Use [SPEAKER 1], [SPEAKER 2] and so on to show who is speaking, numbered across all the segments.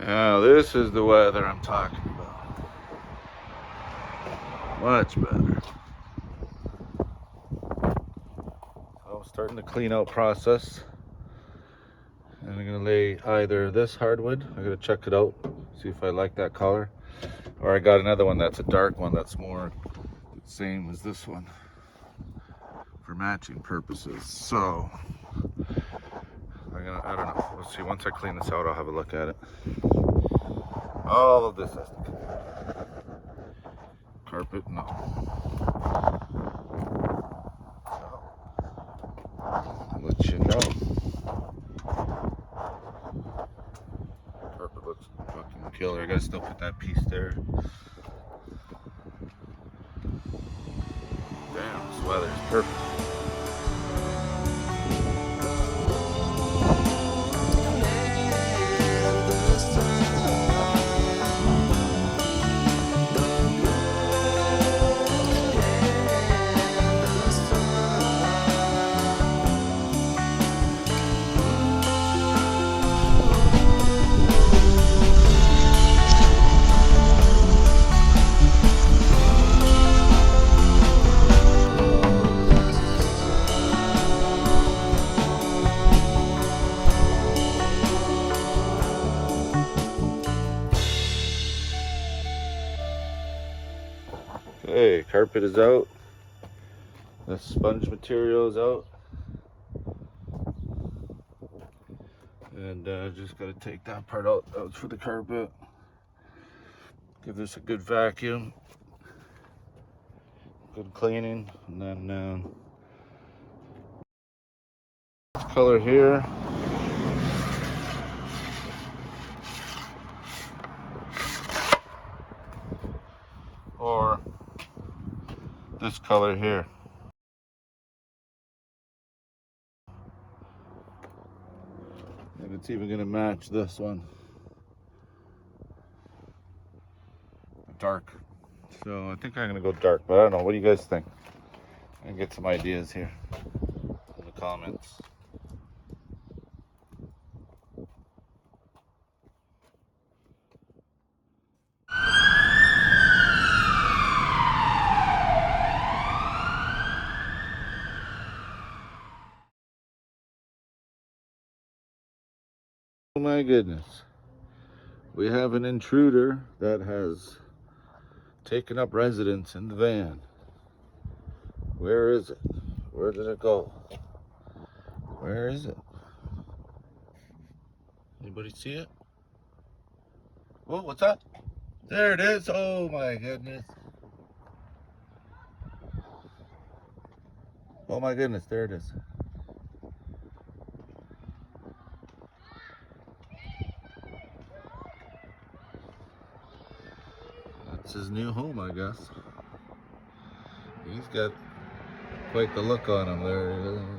[SPEAKER 1] Now this is the weather I'm talking about. Much better. So I'm starting the clean out process. And I'm gonna lay either this hardwood, I'm gonna check it out, see if I like that color. Or I got another one that's a dark one that's more the same as this one for matching purposes. So I don't know. We'll see. Once I clean this out, I'll have a look at it. All of this has to come out. Carpet, no. So, I'll let you know. Carpet looks fucking killer. I gotta still put that piece there. Damn, this weather is perfect. Okay, carpet is out. The sponge material is out. And just gotta take that part out for the carpet. Give this a good vacuum. Good cleaning. And then color here. Or this color here. And it's even gonna match this one. Dark. So I think I'm gonna go dark, but I don't know. What do you guys think? I can get some ideas here in the comments. Oh my goodness. We have an intruder that has taken up residence in the van. Where is it? Where did it go? Where is it? Anybody see it? Oh, what's that? There it is. Oh my goodness. Oh my goodness, there it is. That's his new home, I guess. He's got quite the look on him there.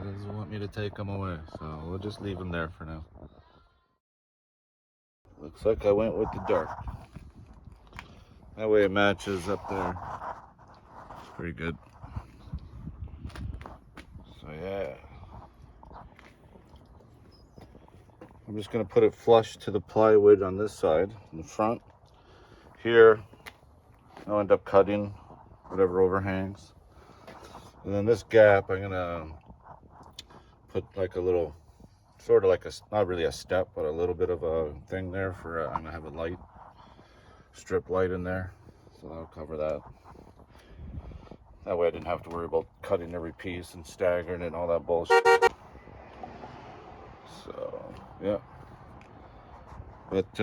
[SPEAKER 1] He doesn't want me to take him away, so we'll just leave him there for now. Looks like I went with the dark. That way it matches up there. Pretty good. So yeah. I'm just gonna put it flush to the plywood on this side, in the front. Here, I'll end up cutting whatever overhangs. And then this gap, I'm gonna put like a little, sort of like a, not really a step, but a little bit of a thing there for, I'm gonna have a light, strip light in there. So that'll cover that. That way I didn't have to worry about cutting every piece and staggering it and all that bullshit. So, yeah. But,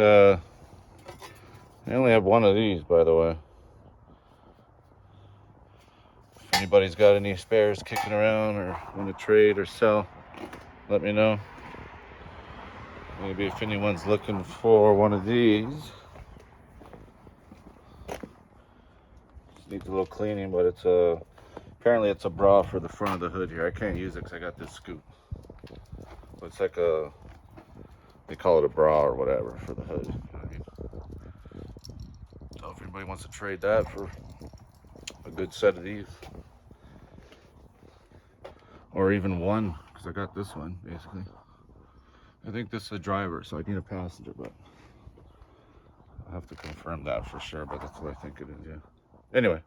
[SPEAKER 1] I only have one of these, by the way. If anybody's got any spares kicking around or want to trade or sell, let me know. Maybe if anyone's looking for one of these. Just needs a little cleaning, but it's a, apparently it's a bra for the front of the hood here. I can't use it because I got this scoop. But it's like a, they call it a bra or whatever for the hood. You know what I mean? So if anybody wants to trade that for a good set of these, or even one, because I got this one basically. I think this is a driver, so I need a passenger, but I'll have to confirm that for sure, but that's what I think it is, yeah. Anyway,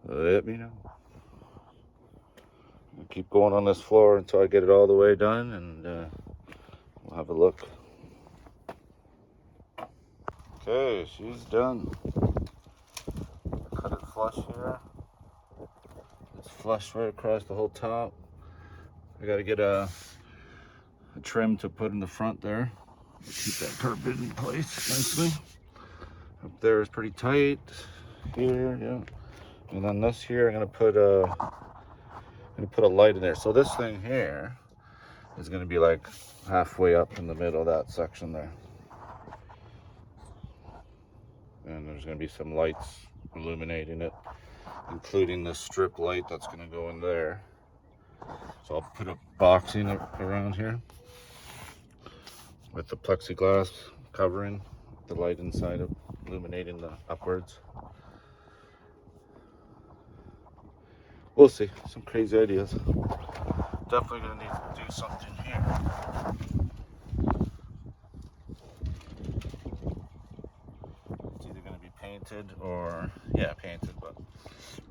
[SPEAKER 1] let me know. I'll keep going on this floor until I get it all the way done, and we'll have a look. Okay, she's done. Cut it flush here. It's flush right across the whole top. I gotta get a trim to put in the front there. Keep that carpet in place nicely. Up there is pretty tight. Here, yeah. And then this here, I'm gonna put a light in there. So this thing here is gonna be like halfway up in the middle of that section there. And there's gonna be some lights illuminating it, including the strip light that's gonna go in there. So I'll put a boxing around here with the plexiglass covering the light inside of illuminating the upwards. We'll see. Some crazy ideas. Definitely gonna need to do something here. It's either gonna be painted or, yeah, painted, but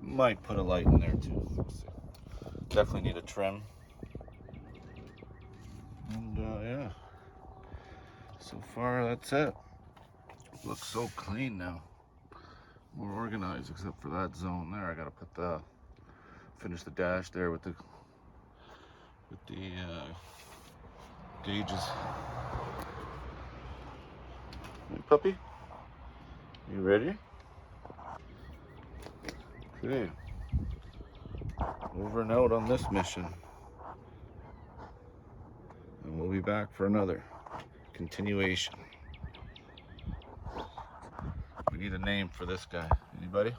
[SPEAKER 1] might put a light in there too. We'll see. Definitely need a trim. And yeah, so far that's it. Looks so clean now. More organized, except for that zone there. I gotta put finish the dash there with the gauges. Hey, puppy, you ready? Okay. Over and out on this mission. And we'll be back for another continuation. We need a name for this guy. Anybody?